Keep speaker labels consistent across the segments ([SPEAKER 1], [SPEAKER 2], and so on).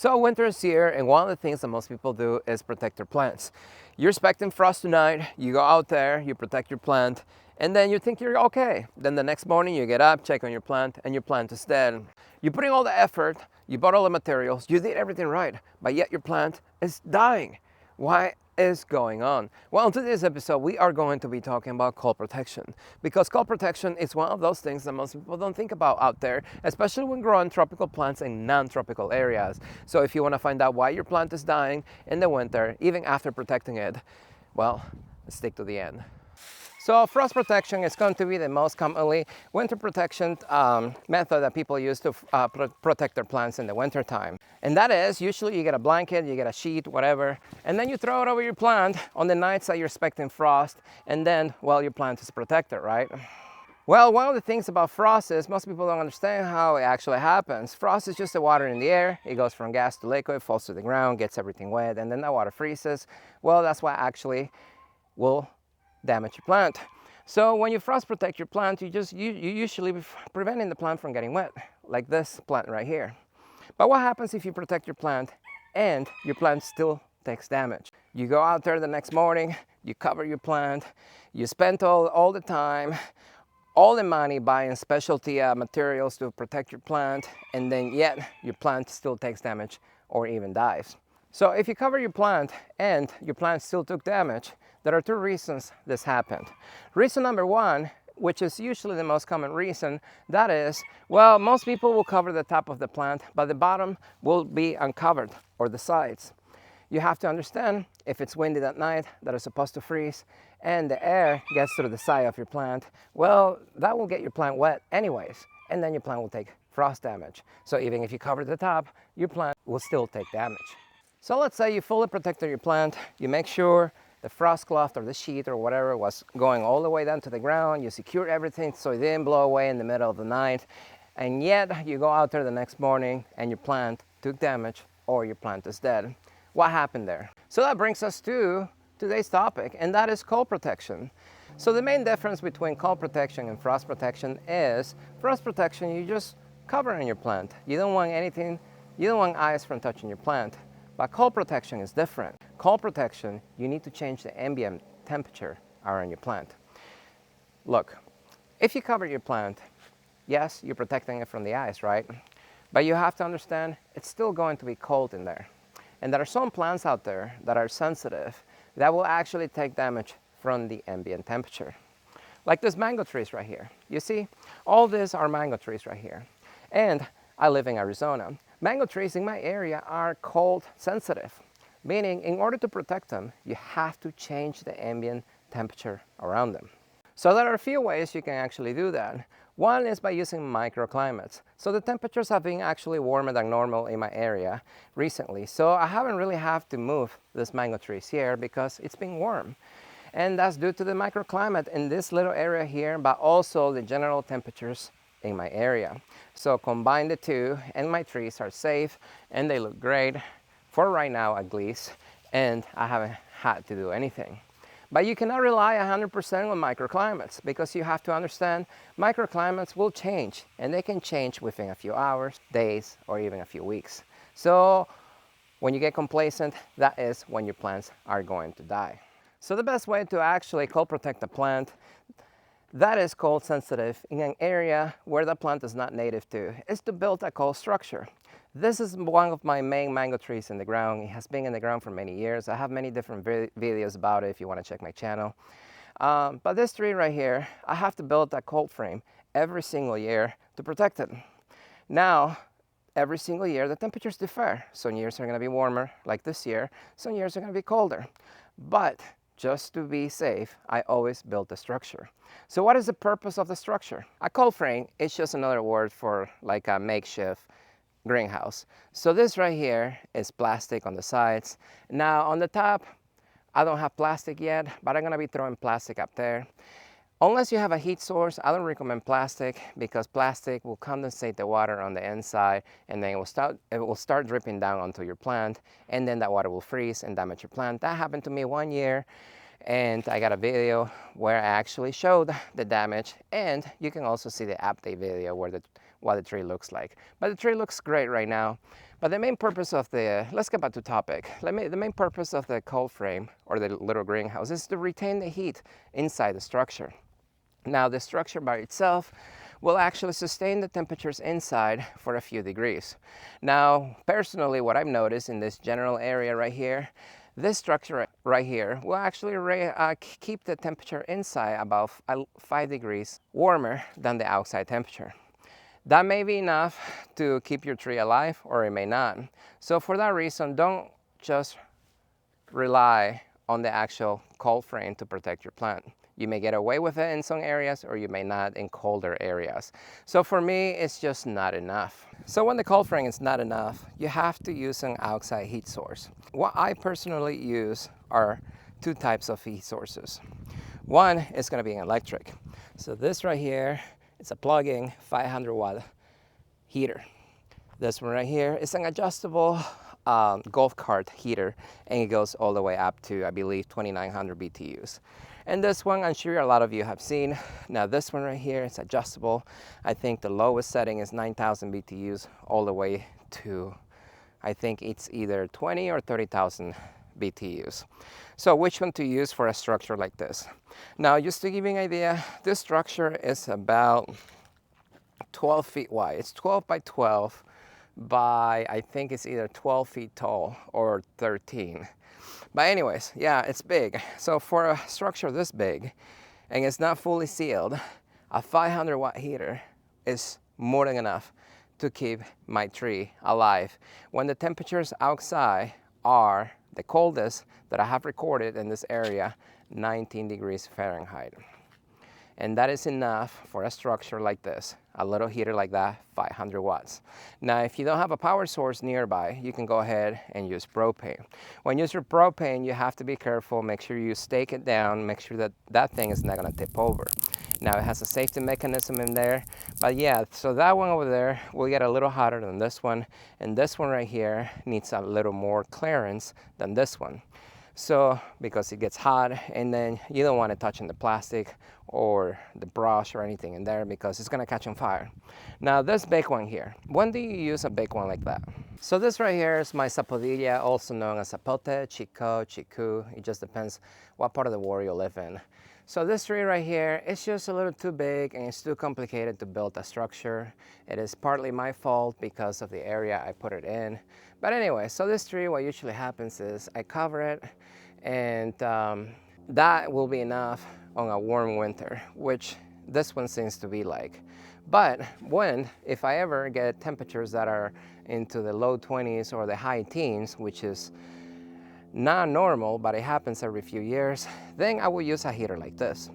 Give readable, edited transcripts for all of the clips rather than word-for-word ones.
[SPEAKER 1] So winter is here, and one of the things that most people do is protect their plants. You're expecting frost tonight, you go out there, you protect your plant, and then you think you're okay. Then the next morning you get up, check on your plant, and your plant is dead. You're putting all the effort, you bought all the materials, you did everything right, but yet your plant is dying. Why is going on? Well, in today's episode, we are going to be talking about cold protection, because cold protection is one of those things that most people don't think about out there, especially when growing tropical plants in non-tropical areas. So if you want to find out why your plant is dying in the winter, even after protecting it, well, stick to the end. So frost protection is going to be the most commonly winter protection method that people use to protect their plants in the winter time. And that is, usually you get a blanket, you get a sheet, whatever, and then you throw it over your plant on the nights that you're expecting frost, and then, well, your plant is protected, right? Well, one of the things about frost is most people don't understand how it actually happens. Frost is just the water in the air. It goes from gas to liquid, falls to the ground, gets everything wet, and then that water freezes. Well, that's what actually will damage your plant. So when you frost protect your plant, you usually preventing the plant from getting wet, like this plant right here. But what happens if you protect your plant and your plant still takes damage? You go out there the next morning, you cover your plant, you spend all the time, all the money buying specialty materials to protect your plant, and then yet your plant still takes damage or even dies. So if you cover your plant and your plant still took damage, there are two reasons this happened. Reason number one, which is usually the most common reason, that is, well, most people will cover the top of the plant, but the bottom will be uncovered, or the sides. You have to understand, if it's windy that night, that is supposed to freeze, and the air gets through the side of your plant, well, that will get your plant wet anyways, and then your plant will take frost damage. So even if you cover the top, your plant will still take damage. So let's say you fully protected your plant, you make sure the frost cloth or the sheet or whatever was going all the way down to the ground, you secured everything so it didn't blow away in the middle of the night, and yet you go out there the next morning and your plant took damage or your plant is dead. What happened there? So that brings us to today's topic, and that is cold protection. So the main difference between cold protection and frost protection is frost protection, you just cover in your plant. You don't want anything, you don't want ice from touching your plant. But cold protection is different. Cold protection, you need to change the ambient temperature around your plant. Look, if you cover your plant, yes, you're protecting it from the ice, right? But you have to understand, it's still going to be cold in there. And there are some plants out there that are sensitive that will actually take damage from the ambient temperature. Like this mango trees right here. You see, all these are mango trees right here. And I live in Arizona. Mango trees in my area are cold sensitive, meaning in order to protect them, you have to change the ambient temperature around them. So there are a few ways you can actually do that. One is by using microclimates. So the temperatures have been actually warmer than normal in my area recently. So I haven't really had to move these mango trees here because it's been warm. And that's due to the microclimate in this little area here, but also the general temperatures in my area. So combine the two, and my trees are safe and they look great for right now at least, and I haven't had to do anything. But you cannot rely 100% on microclimates, because you have to understand microclimates will change, and they can change within a few hours, days, or even a few weeks. So when you get complacent, that is when your plants are going to die. So the best way to actually cold protect a plant that is cold sensitive in an area where the plant is not native to is to build a cold structure. This is one of my main mango trees in the ground. It has been in the ground for many years. I have many different videos about it if you want to check my channel. But this tree right here, I have to build a cold frame every single year to protect it. Now, every single year the temperatures differ. Some years are going to be warmer, like this year. Some years are going to be colder. But just to be safe, I always build the structure. So what is the purpose of the structure? A cold frame is just another word for like a makeshift greenhouse. So this right here is plastic on the sides. Now on the top, I don't have plastic yet, but I'm gonna be throwing plastic up there. Unless you have a heat source, I don't recommend plastic, because plastic will condensate the water on the inside, and then it will start dripping down onto your plant, and then that water will freeze and damage your plant. That happened to me one year, and I got a video where I actually showed the damage, and you can also see the update video where what the tree looks like. But the tree looks great right now. But the main purpose of the, let's get back to topic. The main purpose of the cold frame or the little greenhouse is to retain the heat inside the structure. Now the structure by itself will actually sustain the temperatures inside for a few degrees. Now, personally, what I've noticed in this general area right here, this structure right here will actually keep the temperature inside about 5 degrees warmer than the outside temperature. That may be enough to keep your tree alive, or it may not. So for that reason, don't just rely on the actual cold frame to protect your plant. You may get away with it in some areas, or you may not in colder areas. So for me, it's just not enough. So when the cold frame is not enough, you have to use an outside heat source. What I personally use are two types of heat sources. One is going to be an electric. So this right here, it's a plug-in 500-watt heater. This one right here is an adjustable golf cart heater, and it goes all the way up to, I believe, 2,900 BTUs. And this one, I'm sure a lot of you have seen. Now this one right here, it's adjustable. I think the lowest setting is 9,000 BTUs all the way to, I think it's either 20 or 30,000 BTUs. So which one to use for a structure like this? Now, just to give you an idea, this structure is about 12 feet wide. It's 12 by 12 by, I think it's either 12 feet tall or 13. But anyways, yeah, it's big. So for a structure this big, and it's not fully sealed, a 500-watt heater is more than enough to keep my tree alive when the temperatures outside are the coldest that I have recorded in this area, 19 degrees Fahrenheit. And that is enough for a structure like this, a little heater like that, 500 watts. Now, if you don't have a power source nearby, you can go ahead and use propane. When you use your propane, you have to be careful, make sure you stake it down, make sure that that thing is not gonna tip over. Now, it has a safety mechanism in there, but yeah, so that one over there will get a little hotter than this one, and this one right here needs a little more clearance than this one. So, because it gets hot, and then you don't want it touching the plastic or the brush or anything in there because it's gonna catch on fire. Now, this big one here, when do you use a big one like that? So this right here is my sapodilla, also known as zapote, chico, chiku. It just depends what part of the world you live in. So this tree right here, it's just a little too big and it's too complicated to build a structure. It is partly my fault because of the area I put it in. But anyway, so this tree, what usually happens is I cover it, and that will be enough on a warm winter, which this one seems to be like. But if I ever get temperatures that are into the low 20s or the high teens, which is not normal, but it happens every few years, then I will use a heater like this.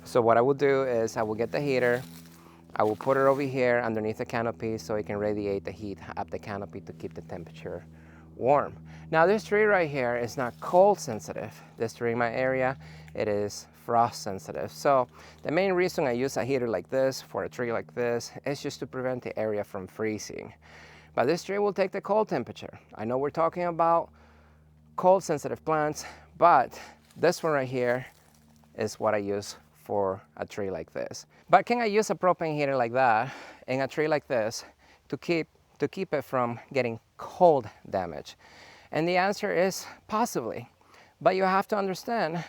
[SPEAKER 1] So what I will do is I will get the heater, I will put it over here underneath the canopy so it can radiate the heat up the canopy to keep the temperature warm. Now this tree right here is not cold sensitive. This tree in my area, it is frost sensitive. So the main reason I use a heater like this for a tree like this is just to prevent the area from freezing. But this tree will take the cold temperature. I know we're talking about cold sensitive plants, but this one right here is what I use for a tree like this. But can I use a propane heater like that in a tree like this to keep it from getting cold damage? And the answer is possibly. But you have to understand,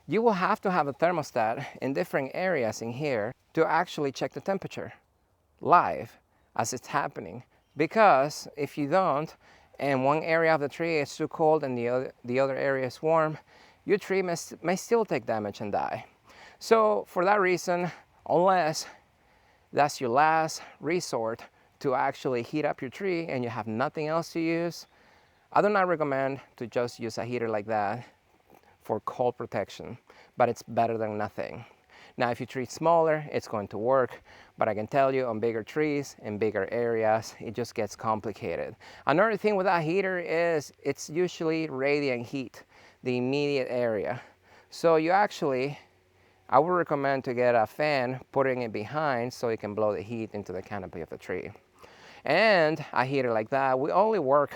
[SPEAKER 1] you will have to have a thermostat in different areas in here to actually check the temperature live as it's happening. Because if you don't, and one area of the tree is too cold and the other area is warm, your tree may still take damage and die. So for that reason, unless that's your last resort to actually heat up your tree and you have nothing else to use, I do not recommend to just use a heater like that for cold protection, but it's better than nothing. Now, if your tree is smaller, it's going to work, but I can tell you on bigger trees in bigger areas, it just gets complicated. Another thing with that heater is it's usually radiant heat, the immediate area. So I would recommend to get a fan, putting it behind so it can blow the heat into the canopy of the tree. And a heater like that will only work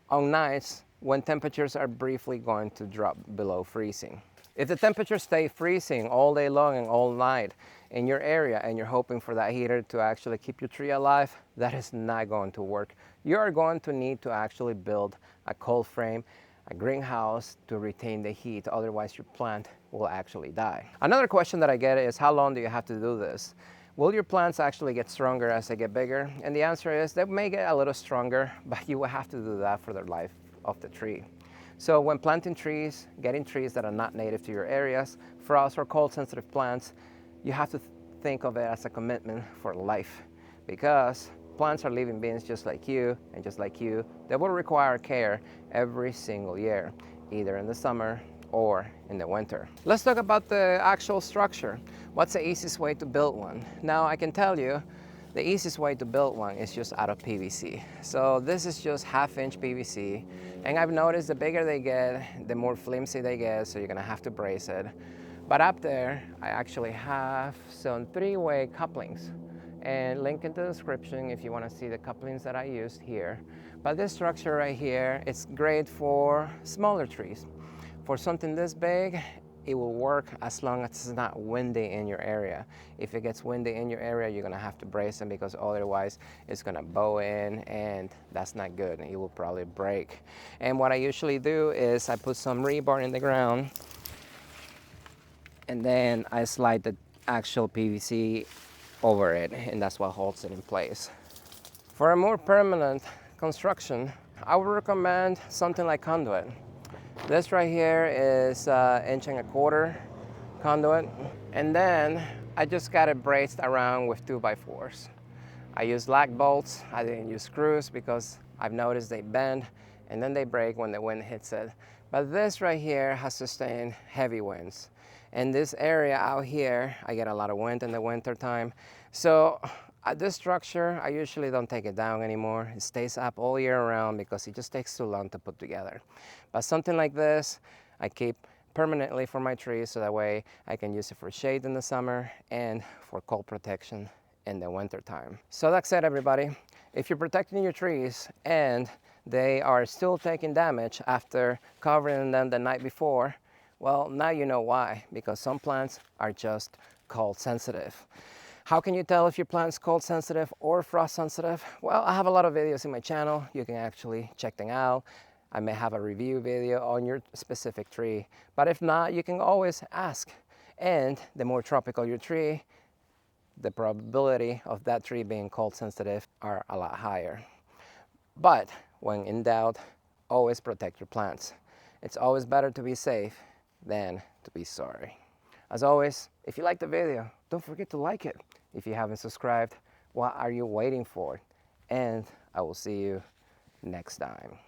[SPEAKER 1] on nights when temperatures are briefly going to drop below freezing. If the temperatures stay freezing all day long and all night in your area and you're hoping for that heater to actually keep your tree alive, that is not going to work you are going to need to actually build a cold frame, a greenhouse to retain the heat, otherwise your plant will actually die. Another question that I get is, how long do you have to do this? Will your plants actually get stronger as they get bigger? And the answer is they may get a little stronger, but you will have to do that for the life of the tree. So when planting trees, getting trees that are not native to your areas, frost or cold sensitive plants, you have to think of it as a commitment for life, because plants are living beings just like you, and just like you, they will require care every single year, either in the summer or in the winter. Let's talk about the actual structure. What's the easiest way to build one? Now I can tell you the easiest way to build one is just out of PVC. So this is just 1/2-inch PVC, and I've noticed the bigger they get, the more flimsy they get, so you're gonna have to brace it. But up there, I actually have some 3-way couplings, and link in the description if you want to see the couplings that I used here. But this structure right here, it's great for smaller trees. For something this big, it will work as long as it's not windy in your area. If it gets windy in your area, you're gonna have to brace them, because otherwise it's gonna bow in, and that's not good, and it will probably break. And what I usually do is I put some rebar in the ground, and then I slide the actual PVC over it, and that's what holds it in place. For a more permanent construction, I would recommend something like conduit. This right here is 1.25 inch conduit, and then I just got it braced around with 2x4s. I used lag bolts. I didn't use screws because I've noticed they bend and then they break when the wind hits it. But this right here has sustained heavy winds. And this area out here, I get a lot of wind in the winter time. So at this structure, I usually don't take it down anymore. It stays up all year round because it just takes too long to put together. But something like this, I keep permanently for my trees, so that way I can use it for shade in the summer and for cold protection in the winter time. So that's it, everybody. If you're protecting your trees and they are still taking damage after covering them the night before, well, now you know why, because some plants are just cold sensitive. How can you tell if your plant's cold sensitive or frost sensitive? Well, I have a lot of videos in my channel. You can actually check them out. I may have a review video on your specific tree, but if not, you can always ask. And the more tropical your tree, the probability of that tree being cold sensitive are a lot higher. But when in doubt, always protect your plants. It's always better to be safe than to be sorry. As always, if you liked the video, don't forget to like it. If you haven't subscribed, what are you waiting for? And I will see you next time.